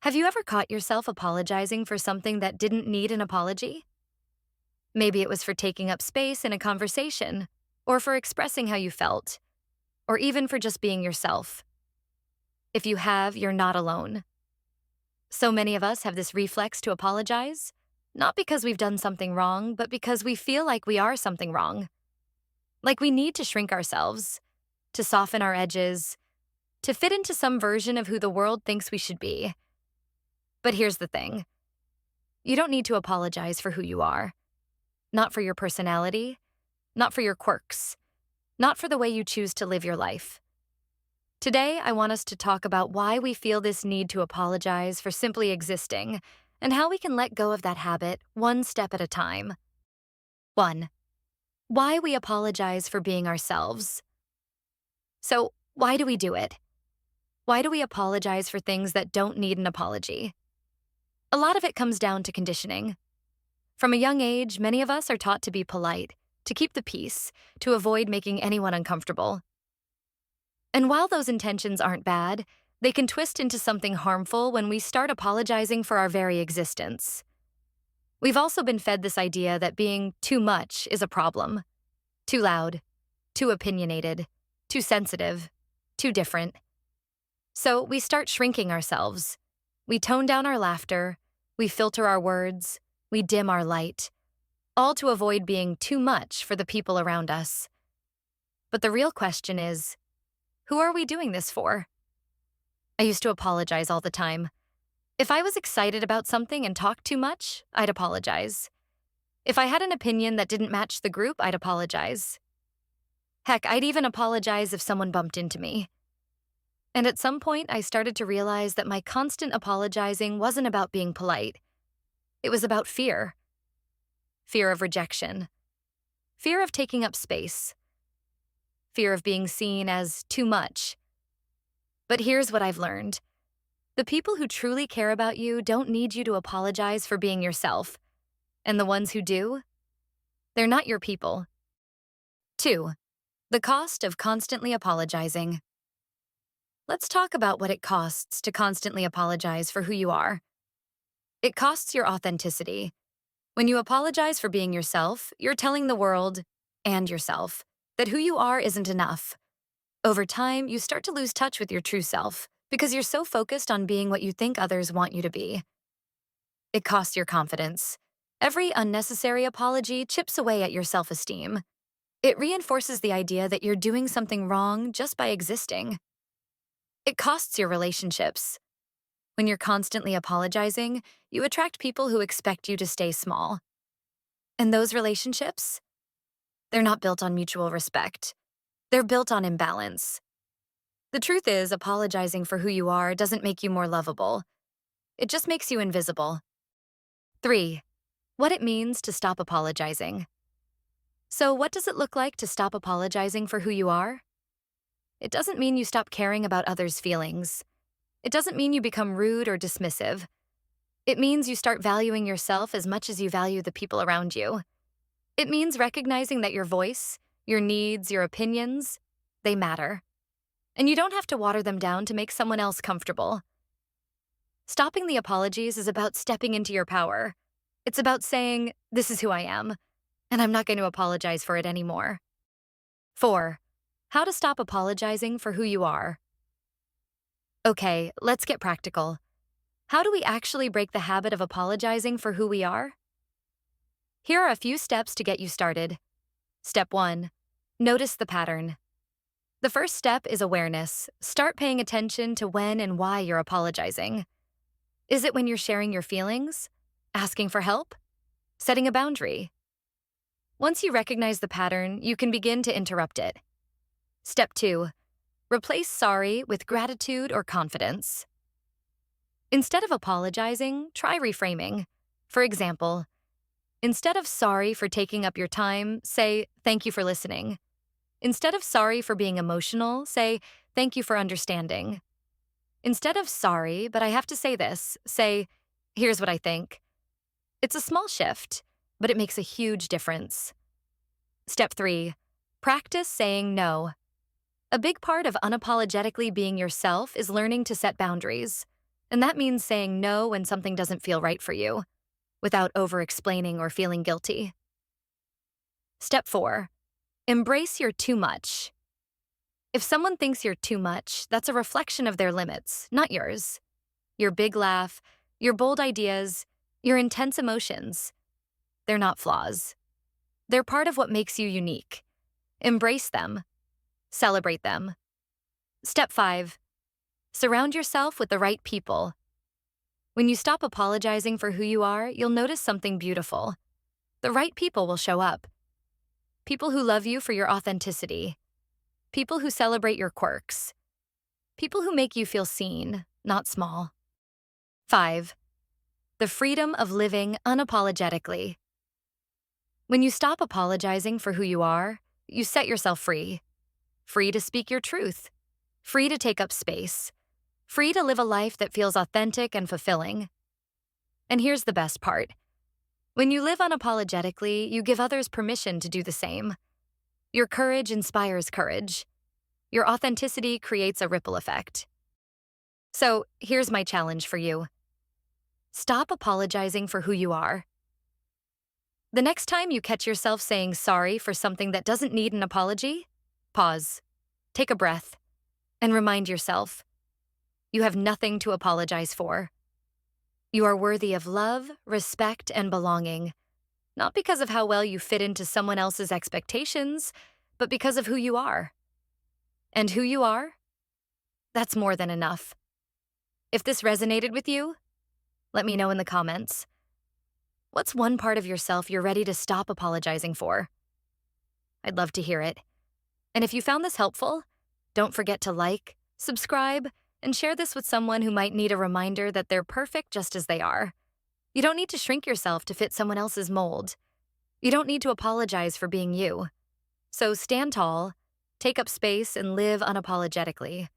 Have you ever caught yourself apologizing for something that didn't need an apology? Maybe it was for taking up space in a conversation, or for expressing how you felt, or even for just being yourself. If you have, you're not alone. So many of us have this reflex to apologize, not because we've done something wrong, but because we feel like we are something wrong. Like we need to shrink ourselves, to soften our edges, to fit into some version of who the world thinks we should be. But here's the thing. You don't need to apologize for who you are. Not for your personality, not for your quirks, not for the way you choose to live your life. Today, I want us to talk about why we feel this need to apologize for simply existing and how we can let go of that habit one step at a time. 1. Why we apologize for being ourselves. So, why do we do it? Why do we apologize for things that don't need an apology? A lot of it comes down to conditioning. From a young age, many of us are taught to be polite, to keep the peace, to avoid making anyone uncomfortable. And while those intentions aren't bad, they can twist into something harmful when we start apologizing for our very existence. We've also been fed this idea that being too much is a problem. Too loud, too opinionated, too sensitive, too different. So we start shrinking ourselves. We tone down our laughter, we filter our words, we dim our light, all to avoid being too much for the people around us. But the real question is, who are we doing this for? I used to apologize all the time. If I was excited about something and talked too much, I'd apologize. If I had an opinion that didn't match the group, I'd apologize. Heck, I'd even apologize if someone bumped into me. And at some point, I started to realize that my constant apologizing wasn't about being polite. It was about fear. Fear of rejection. Fear of taking up space. Fear of being seen as too much. But here's what I've learned. The people who truly care about you don't need you to apologize for being yourself. And the ones who do, they're not your people. 2. The cost of constantly apologizing. Let's talk about what it costs to constantly apologize for who you are. It costs your authenticity. When you apologize for being yourself, you're telling the world, and yourself, that who you are isn't enough. Over time, you start to lose touch with your true self because you're so focused on being what you think others want you to be. It costs your confidence. Every unnecessary apology chips away at your self-esteem. It reinforces the idea that you're doing something wrong just by existing. It costs your relationships. When you're constantly apologizing, you attract people who expect you to stay small. And those relationships? They're not built on mutual respect. They're built on imbalance. The truth is, apologizing for who you are doesn't make you more lovable. It just makes you invisible. 3. What it means to stop apologizing. So, what does it look like to stop apologizing for who you are? It doesn't mean you stop caring about others' feelings. It doesn't mean you become rude or dismissive. It means you start valuing yourself as much as you value the people around you. It means recognizing that your voice, your needs, your opinions, they matter. And you don't have to water them down to make someone else comfortable. Stopping the apologies is about stepping into your power. It's about saying, this is who I am, and I'm not going to apologize for it anymore. 4. How to stop apologizing for who you are. Okay, let's get practical. How do we actually break the habit of apologizing for who we are? Here are a few steps to get you started. Step 1. Notice the pattern. The first step is awareness. Start paying attention to when and why you're apologizing. Is it when you're sharing your feelings? Asking for help? Setting a boundary? Once you recognize the pattern, you can begin to interrupt it. Step 2. Replace sorry with gratitude or confidence. Instead of apologizing, try reframing. For example, instead of sorry for taking up your time, say, thank you for listening. Instead of sorry for being emotional, say, thank you for understanding. Instead of sorry, but I have to say this, say, here's what I think. It's a small shift, but it makes a huge difference. Step 3. Practice saying no. A big part of unapologetically being yourself is learning to set boundaries. And that means saying no when something doesn't feel right for you, without over-explaining or feeling guilty. Step 4. Embrace your too much. If someone thinks you're too much, that's a reflection of their limits, not yours. Your big laugh, your bold ideas, your intense emotions, they're not flaws. They're part of what makes you unique. Embrace them. Celebrate them. Step 5. Surround yourself with the right people. When you stop apologizing for who you are, you'll notice something beautiful. The right people will show up. People who love you for your authenticity. People who celebrate your quirks. People who make you feel seen, not small. 5. The freedom of living unapologetically. When you stop apologizing for who you are, you set yourself free. Free to speak your truth. Free to take up space. Free to live a life that feels authentic and fulfilling. And here's the best part. When you live unapologetically, you give others permission to do the same. Your courage inspires courage. Your authenticity creates a ripple effect. So, here's my challenge for you. Stop apologizing for who you are. The next time you catch yourself saying sorry for something that doesn't need an apology, pause, take a breath, and remind yourself, you have nothing to apologize for. You are worthy of love, respect, and belonging, not because of how well you fit into someone else's expectations, but because of who you are. And who you are? That's more than enough. If this resonated with you, let me know in the comments. What's one part of yourself you're ready to stop apologizing for? I'd love to hear it. And if you found this helpful, don't forget to like, subscribe, and share this with someone who might need a reminder that they're perfect just as they are. You don't need to shrink yourself to fit someone else's mold. You don't need to apologize for being you. So stand tall, take up space, and live unapologetically.